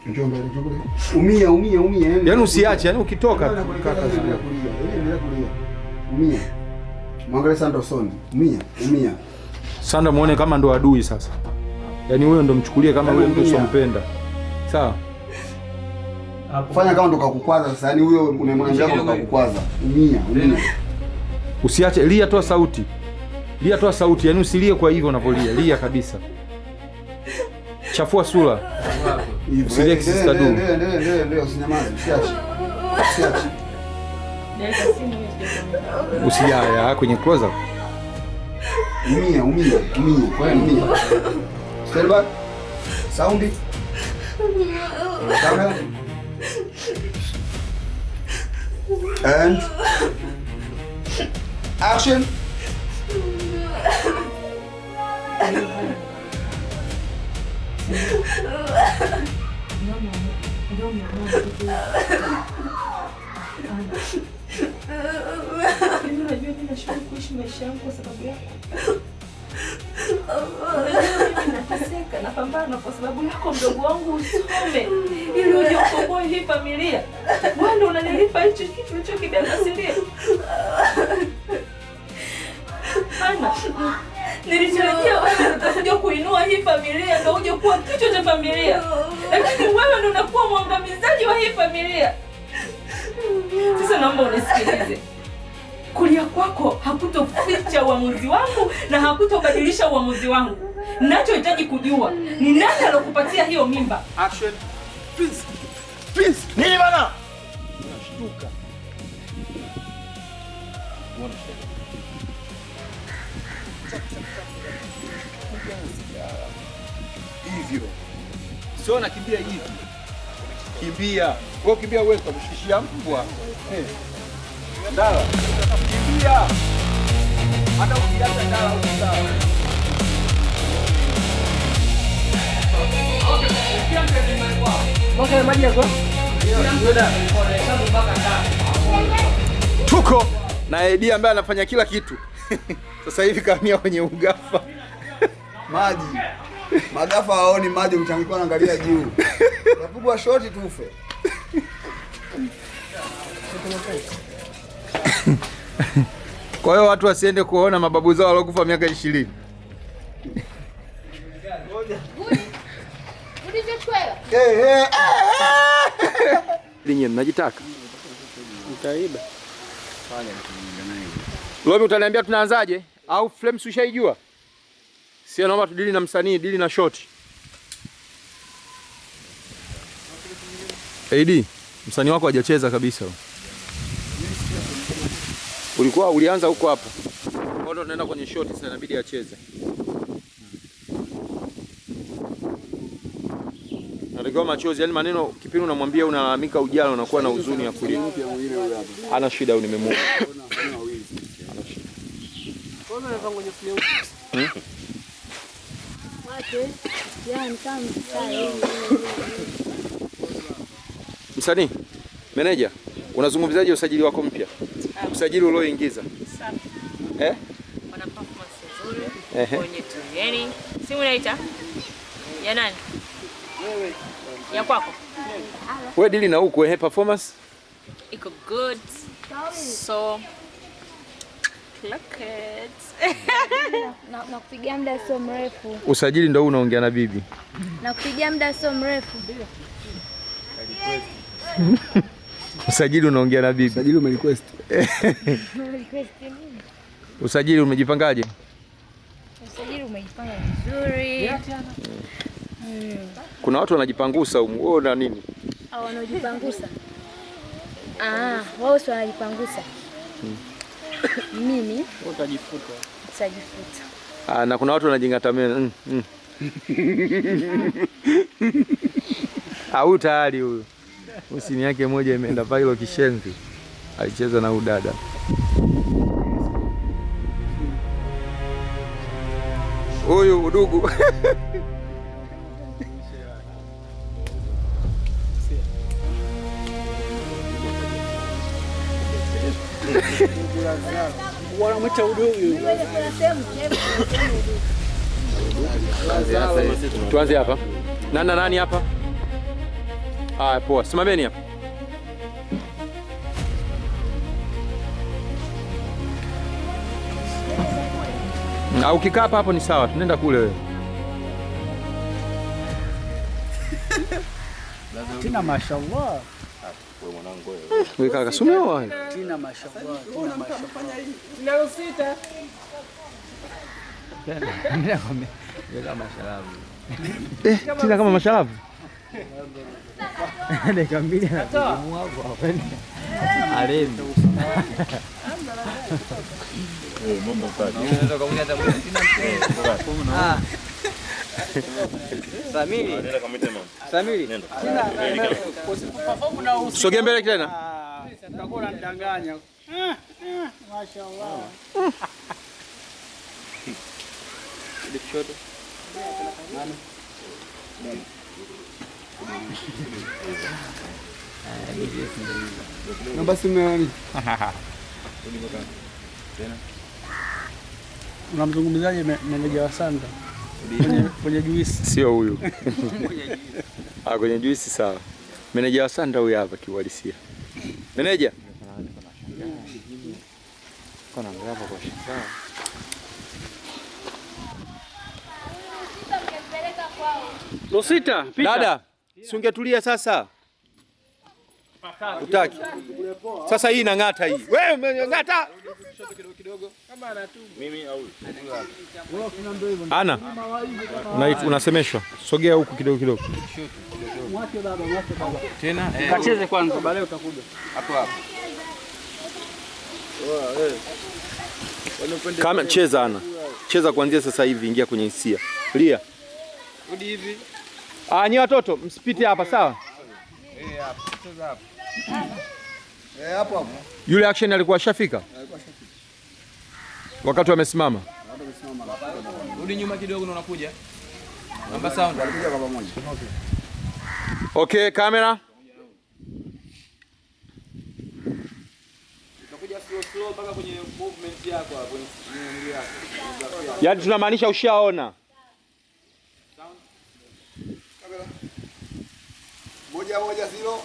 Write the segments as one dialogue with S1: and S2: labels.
S1: Njoo mbele, njoo mbele. Umia.
S2: Yaani usiache, yaani ukitoka
S1: kaka endelea kulia. Umia. Mwangalie Sandra usoni. Umia.
S2: Sandra muone kama ndo adui sasa. Yaani huyo ndo mchukulie kama yule mtu usompenda. Sawa?
S1: Fanya kama ndo kakukwaza sasa, yaani huyo unamwambia ndo kakukwaza. Umia.
S2: Usiache, lia, toa sauti. Yaani usilie kwa hivyo unavolia. Lia kabisa. Chafua sura. Usilie kisista du.
S1: Ndio, usinyamaze, usiache.
S2: Usijaya kwenye close up.
S1: Umia. Stand back. Sound. Camera. And action.
S3: Unajua mimi nashukuru kuishi maisha yangu kwa sababu yako. Nateseka, napambana kwa sababu yako mdogo wangu usome. Ili uje ukomboe hii familia. Wewe ndio unanilipa hicho kitu ulichokibiasilia. Ana. Nilitarajia wewe utakuja kuinua hii familia na uje kuwa kichwa cha familia. Lakini wewe ndio unakuwa mwangamizaji wa hii familia. Sasa naomba unisikilize. Kulia kwako hakutoficha uamuzi wangu na hakutobadilisha uamuzi wangu. Ninachohitaji kujua ni nani alokupatia hiyo mimba.
S2: Action.
S4: Please. Nini bana? Unashtuka. Hivyo. Sio nakimbia hivi. Kimbia. Wewe kimbia wewe utakushikishia mbwa. Dawa. Kimbia. Hata ukiacha dawa utasawa. Okay, maji yako.
S2: Tuko na Edi ambaye anafanya kila kitu. Sasa hivi kamia kwenye ugafa.
S1: Maji. Magafa haoni maji, mtangikuwa naangalia juu. Napigwa shoti tufe.
S2: Kwa hiyo watu wasiende kuona mababu zao waliokufa miaka 20. Linyi mnajitaka? Mtaiba. Lomi utaniambia tunaanzaje? Au flames ushaijua? Sio, naomba tudili na msanii, dili na shoti. AD, msanii wako hajacheza kabisa. Ulianza huko hapo. Kwa hiyo tunaenda kwenye shoti sasa, inabidi acheze. Natakiwa machozi, yani maneno kipindi unamwambia unalalamika ujana unakuwa na huzuni ya kulia. Ana shida au nimemuona. Ana shida. Kwanza nataka kwenye film. Msanii, meneja, unazungumzaje usajili wako mpya? Usajili ulioingiza.
S3: Safi. Wana performance nzuri. Kwenye training. Si unaita? Ya nani? Wewe. Ya kwako?
S2: Wewe dili na huko performance?
S3: Iko good. So look it.
S5: Nakupigia muda sio mrefu.
S2: Usajili ndio unaongea na bibi.
S5: Nakupigia muda sio mrefu.
S2: Usajili unaongea na bibi.
S1: Usajili umerequest.
S5: Request nini?
S2: Usajili umejipangaje?
S5: Usajili umejipanga vizuri.
S2: Kuna watu wanajipangusa huko. Wewe na nini?
S5: Au wanajipangusa? Wao sio wanajipangusa. Mimi
S4: utajifuta.
S5: Utajifuta.
S2: Na kuna watu wanajingatamena. Au tayari huyo. Usini yake moja imeenda pale kishenzi. Alicheza na udada. Huyu udugu.
S4: Wanamwita udugu.
S2: Tuanze hapa. Nani hapa? Haya, poa. Simameni hapa. Au ukikaa hapa hapo ni sawa. Tunaenda kule wewe.
S4: Tina mashallah.
S2: Wewe mwanangu wewe. Wewe kaka, sumeoa.
S4: Tina mashallah. Tina mashallah.
S3: Nalo sita.
S2: Tina kama masharabu.
S4: Dakika mbili anamu hapo afanye. Alembe.
S2: Mambo kali.
S4: Unaweza kuongea hata Tina. Samiri.
S2: Nenda kamwite mama.
S4: Samiri.
S2: Sogea mbele tena.
S4: Utakuwa unanidanganya. Mashaallah. Kushoto.
S1: Na basi mmeani.
S4: Unamzungumzaje meneja wa Sanda? Kwenye juisi.
S2: Sio huyu. Kwenye juisi sawa. Meneja wa Sanda huyu hapa kiuhalisia. Meneja. Kuna ngapi kwa shida?
S4: Rosita, pita.
S2: Dada, si ungetulia sasa? Utaki. Sasa hii inang'ata hii. Wewe ng'ata. Mimi au Ana. Unasemeshwa. Sogea huku kidogo.
S4: Mwache baba. Tena kacheze kwanza baadaye utakuja. Hapo.
S2: Kama cheza Ana. Cheza kuanzia sasa hivi, ingia kwenye hisia. Lia.
S4: Rudi hivi.
S2: Nyi watoto msipite hapa sawa?
S4: Hapo. Cheza hapo.
S1: Hapo.
S2: Yule action alikuwa shafika? Wakati wamesimama.
S4: Rudi nyuma kidogo na unakuja. Namba sound.
S1: Walikuja kwa pamoja.
S2: Okay, kamera.
S4: Utakuja slow mpaka kwenye movement yako hapo, kwenye mwili wako.
S2: Yaani tunamaanisha ushaona.
S1: Moja 0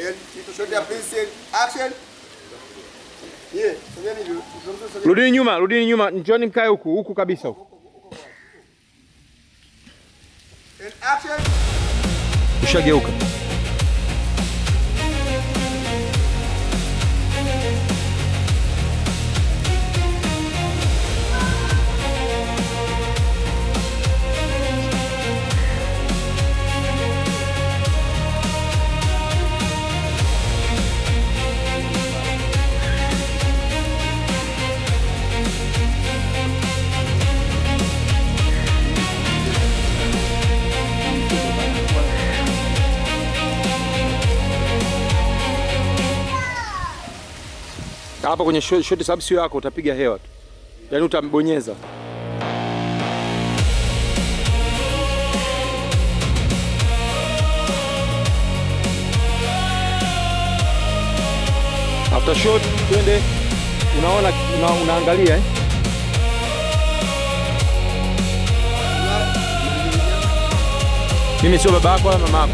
S1: and shot ya Prince action.
S2: Rudini nyuma, njoni mkae huku kabisa huku.
S1: And action.
S2: Ushageuka. Hapa kwenye shot sababu sio yako, utapiga hewa tu. Yaani utambonyeza. After shot twende. Unaangalia Mimi sio baba yako wala mama yako.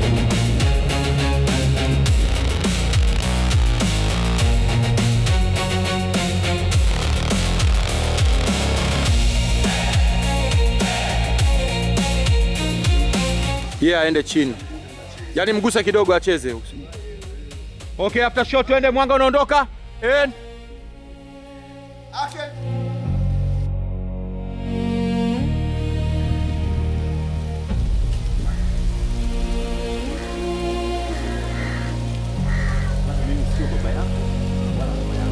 S2: Aende chini. Yaani mgusa kidogo acheze. Okay, after shot twende, mwanga unaondoka. And
S1: action.
S2: Mimi sio baba yako wala mama yako.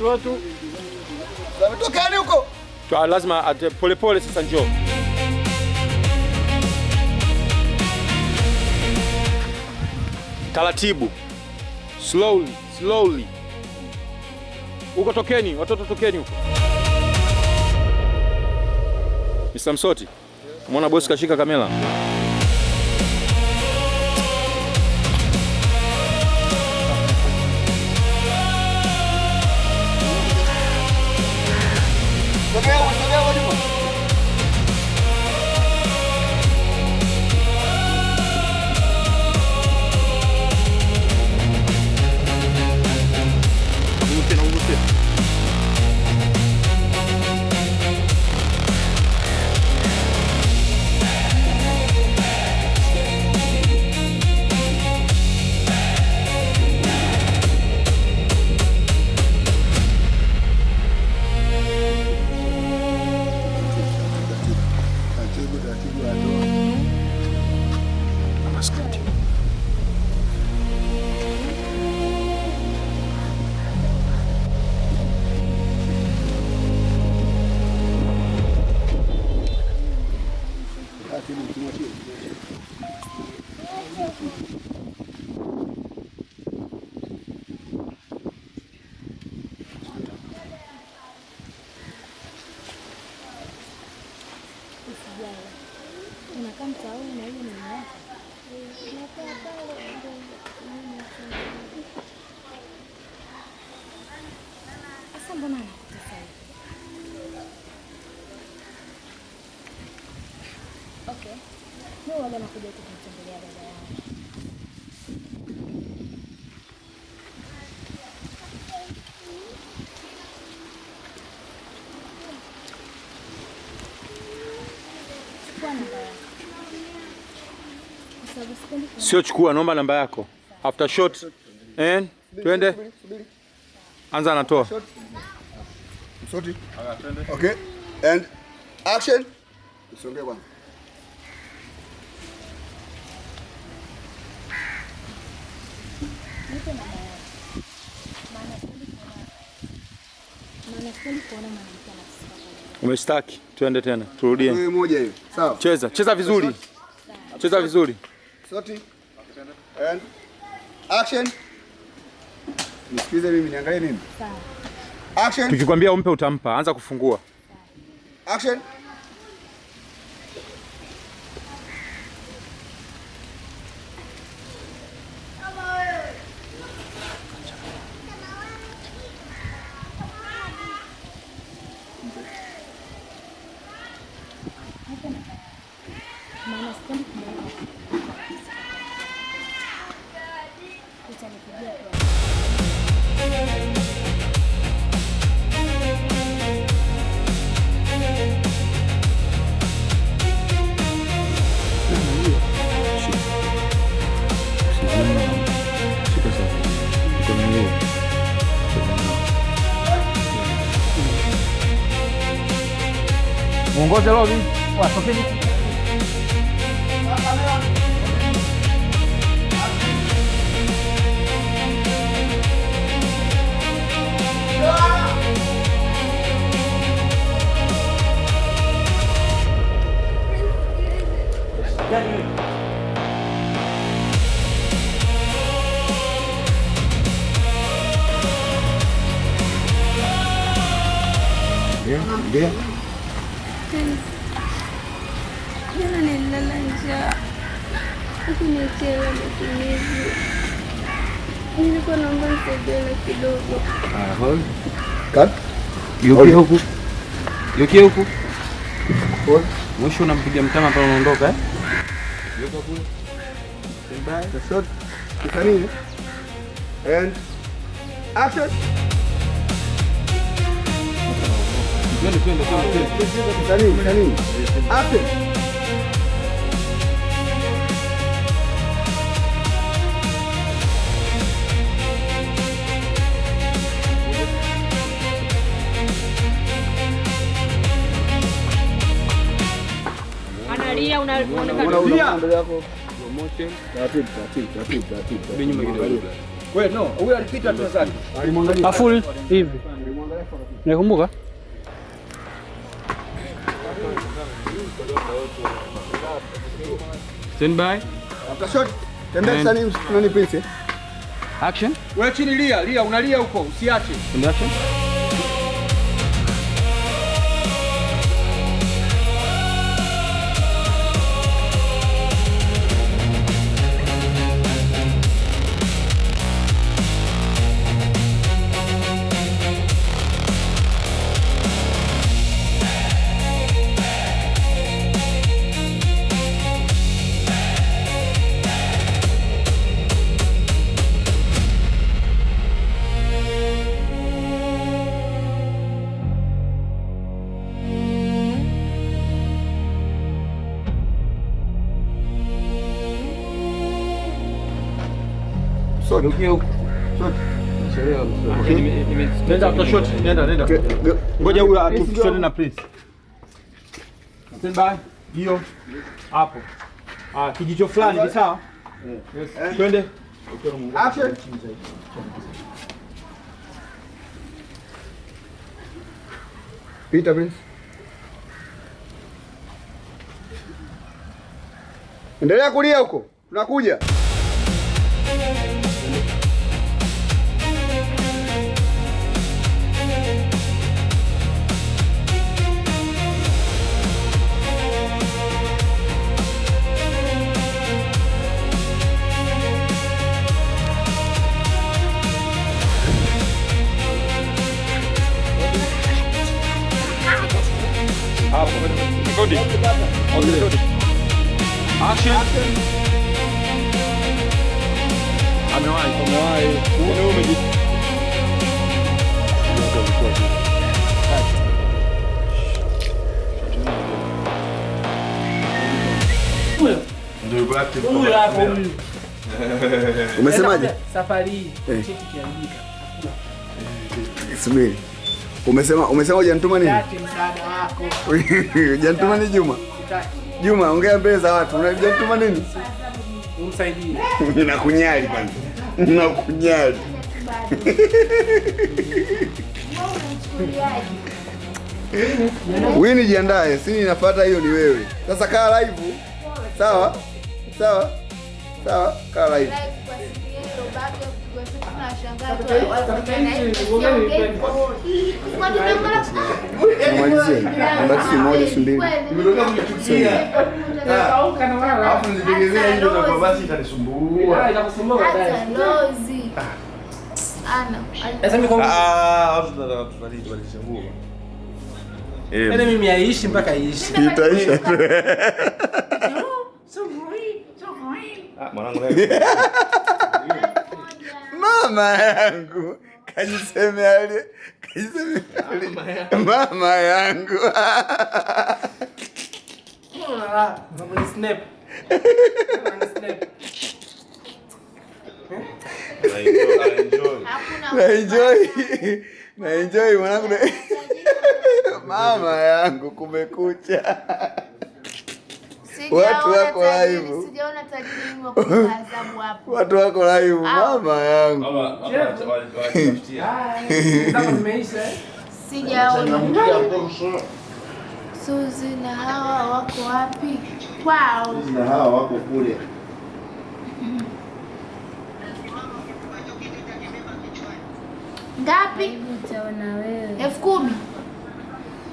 S1: Watu. Tokeni huko.
S2: Lazima polepole sasa njoo. Taratibu. Slowly. Huko tokeni, watoto tokeni huko. Mr. Msoti. Umeona boss kashika kamera?
S5: Okay. Mimi waga nakuja tu kumtembelea dada yangu.
S2: Sio chukua, naomba namba yako. After shot. Twende. Anza anatoa.
S1: Msoti. Okay. And action. Usongee kwanza.
S2: Umestaki. Twende tena. Turudie.
S1: Wewe moja hiyo. Sawa.
S2: Cheza vizuri. Cheza vizuri.
S1: Msoti. And action. Nisikize mimi niangalie nini?
S5: Sawa.
S1: Action.
S2: Tukikwambia umpe utampa. Anza kufungua.
S1: Action.
S2: Muongoze lobby. Wasopeni.
S1: Ndio.
S6: Jana nililala njaa. Ukiniachia matumizi. Nilikuwa naomba nisaidie na kidogo.
S1: Hold. Cut.
S4: Yuki huku.
S1: Hold.
S4: Mwisho unampiga mtama pale unaondoka
S1: Yuko kule. Stand by. The shot. Kisani. And action.
S4: Twende.
S1: Kisani. Action.
S3: Analia unaonekana
S1: Mbele yako. Promotion. Taratibu.
S4: Nyuma kidogo.
S2: Wewe no, huyu alipita tu zake.
S1: Alimwangalia.
S4: Afuli hivi. Nakumbuka? Stand by.
S1: After shot. Tembea Kisani, nani please.
S4: Action.
S2: Wewe chini lia, unalia huko, usiache.
S4: And action.
S2: Geukia huko. Nenda kwa shot. Nenda. Ngoja huyu atufuatane na Prince. Stand by. Hiyo. Hapo. Kijicho fulani ni sawa? Yes. Twende.
S1: Action. Pita Prince. Endelea kulia huko. Tunakuja.
S2: Recording. Action. Amewahi.
S1: Umesemaje?
S4: Safari hii cheti kiandika.
S1: Subiri. Umesema hujanituma nini?
S4: Msaada wako.
S1: Hujanituma nini Juma? Juma, ongea mbele za watu. Hujanituma nini?
S4: Umsaidie.
S1: Nakunyali kwanza. Nakunyali. Wewe nijiandae, si ninafuata hiyo ni wewe. Sasa kaa live. Sawa? Kaa live. Malizia. Basi moja sumbili.
S7: Alafu nitengenezea hiyo na kwa basi itanisumbua.
S4: Itakusumbua baadaye. Sasa mimi
S7: Tutalishangua.
S4: Yaani mimi aishi mpaka aishi.
S1: Itaisha tu.
S7: Mwanangu naye.
S1: Mama yangu. Kajisemea ile. Mama yangu.
S4: Snap.
S1: Na enjoy mwanangu. Mama yangu kumekucha. Watu wako live.
S5: Sijaona tajiri wa kuadhabu hapo.
S1: Watu wako live mama yangu.
S5: Sijaona. Suzi na Hawa wako wapi? Kwao.
S7: Suzi na Hawa wako kule.
S5: Ngapi?
S6: Utaona wewe.
S5: 10,000.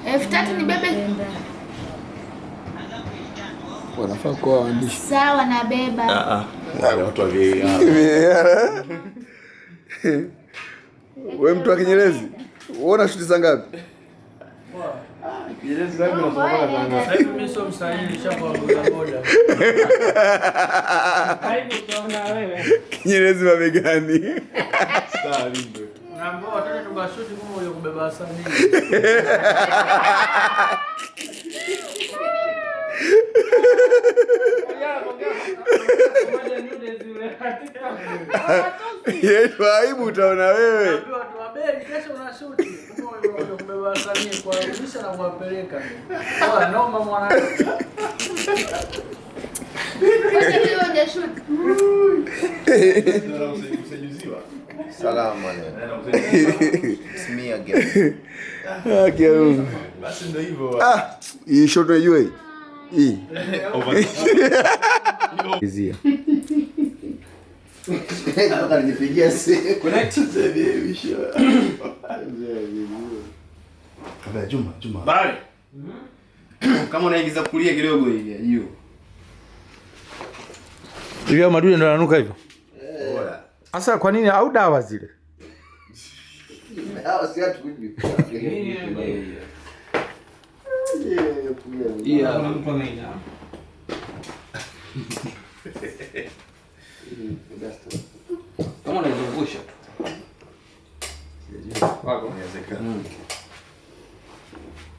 S5: 3,000 ni bebe.
S1: Wanafaa kuwa waandishi.
S5: Sawa na beba.
S7: Wale watu wa VAR.
S1: Wewe mtu wa Kinyerezi. Uona shuti za ngapi?
S7: Kinyerezi zangu nasoma sana.
S4: Sasa hivi mimi sio msanii nishakuwa boda. Hapo utaona wewe.
S1: Kinyerezi mabegani.
S7: Sawa limbe.
S4: Naambia watoto tukashuti kama ule kubeba wasanii.
S1: Yetu aibu utaona wewe.
S4: Watu wa beli kesho unashuti kama ule kubeba wasanii kwa rudisha na kuwapeleka. Sawa noma mwanangu.
S5: Wewe ndio shoot.
S7: Usejuziwa.
S8: Salamu maneno. It's me again.
S1: Okay.
S7: Basi ndio hivyo.
S1: Hii shot unajua hii? Hii. Izia.
S8: Nataka nipigie simu.
S7: Connect the baby show. Juma.
S8: Bali. Kama unaingiza kulia kidogo hii juu.
S2: Hiyo madude ndo yananuka hivyo. Sasa kwa nini au dawa zile?
S8: Hawa si watu kujibu.
S2: Kama unaizungusha tu.
S8: Wako inawezekana.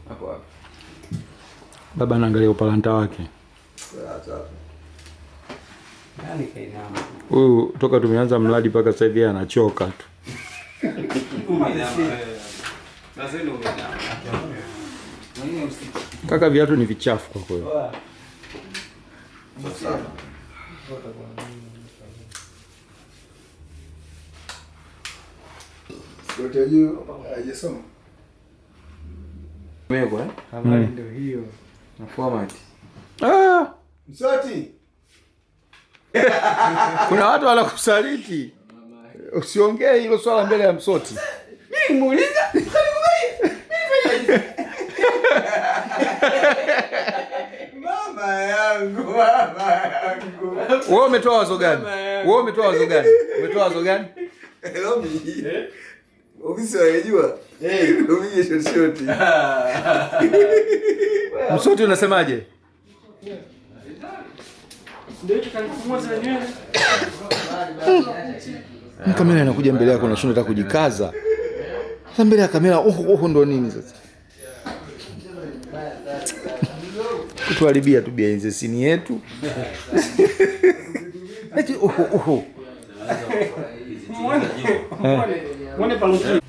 S2: Hapo. Baba anaangalia upalanta wake. Huyu toka tumeanza mradi mpaka sasa hivi anachoka tu. Kaka, viatu ni vichafu kwa kweli.
S1: Yote hiyo hajasoma.
S8: Mego habari ndio hiyo. Na format.
S1: Msoti.
S2: Kuna watu wanakusaliti. Usiongee hilo swala mbele ya Msoti.
S1: Mimi muuliza. Mama yangu.
S2: Wewe umetoa wazo gani? Umetoa wazo gani?
S1: Lomi. Ofisi wanajua. Lomi shoti.
S2: Msoti unasemaje?
S4: Ndio hicho kanifumua zile nywele.
S2: Kamera inakuja mbele yako unashinda hata kujikaza. Sasa mbele ya kamera ndo nini sasa? Kutuharibia tu behind the scene yetu. Eti
S4: Muone paluki.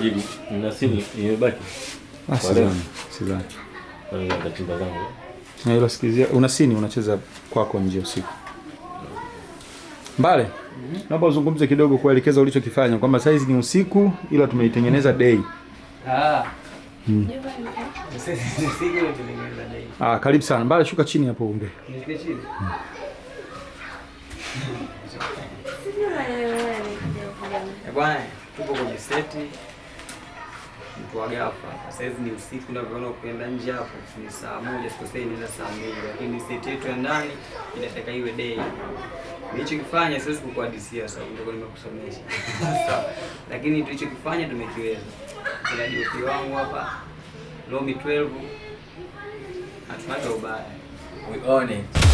S9: Jibu, nina simu imebaki.
S2: Sidhani.
S9: Nitachimba zangu.
S2: Na hilo sikizia, una sini unacheza kwako nje usiku. Mbale, naomba uzungumze kidogo kuelekeza ulichokifanya kwamba saizi ni usiku ila tumeitengeneza day. Karibu sana. Mbale, shuka chini hapo unge.
S4: Nisikie chini.
S8: Bwana, tupo kwenye seti. Mtu wa ghafla. Sasa hizi ni usiku na unaona ukienda nje hapo ni saa 1 sikosei ni saa 2 lakini seti yetu ya ndani inataka iwe day. Nilichokifanya siwezi kukuhadisia sasa ndio nimekusomesha. Sawa. Lakini tulichokifanya tumekiweza. Kuna DOP wangu hapa Lomi 12 hatunaga ubaya.
S10: We own it.